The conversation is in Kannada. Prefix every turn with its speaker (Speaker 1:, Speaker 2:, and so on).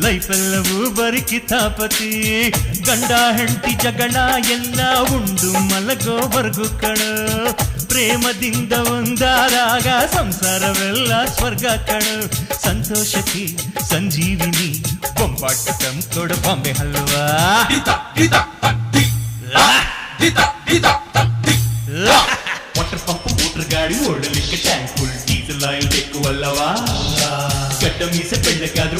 Speaker 1: ಲೈಫ್ ಎಲ್ಲವೂ ಬರಿ ಕಿತಾಪತಿ, ಗಂಡ ಹೆಂಡತಿ ಜಗಳ ಎಲ್ಲ ಉಂಡು ಮಲಗೋವರೆಗೂ ಕಣೋ, ಪ್ರೇಮದಿಂದ ಒಂದಾದಾಗ ಸಂಸಾರವೆಲ್ಲ ಸ್ವರ್ಗ ಕಣೋ. ಸಂತೋಷಕ್ಕೆ ಸಂಜೀವಿನಿ ಬೊಂಬಾಟ ತಂಕೊಡ Bombay halwa, water pump motor ಗಾಡಿ ಓಡಲಿಕ್ಕೆ ಟ್ಯಾಂಕ್ ಫುಲ್ ಡೀಸೆಲ್ ಆಯಿಲ್ ಬೇಕು ಅಲ್ಲವಾ, ಗಡ್ಡ ಮೀಸೆ ಬೆಳ್ಳಗಾದ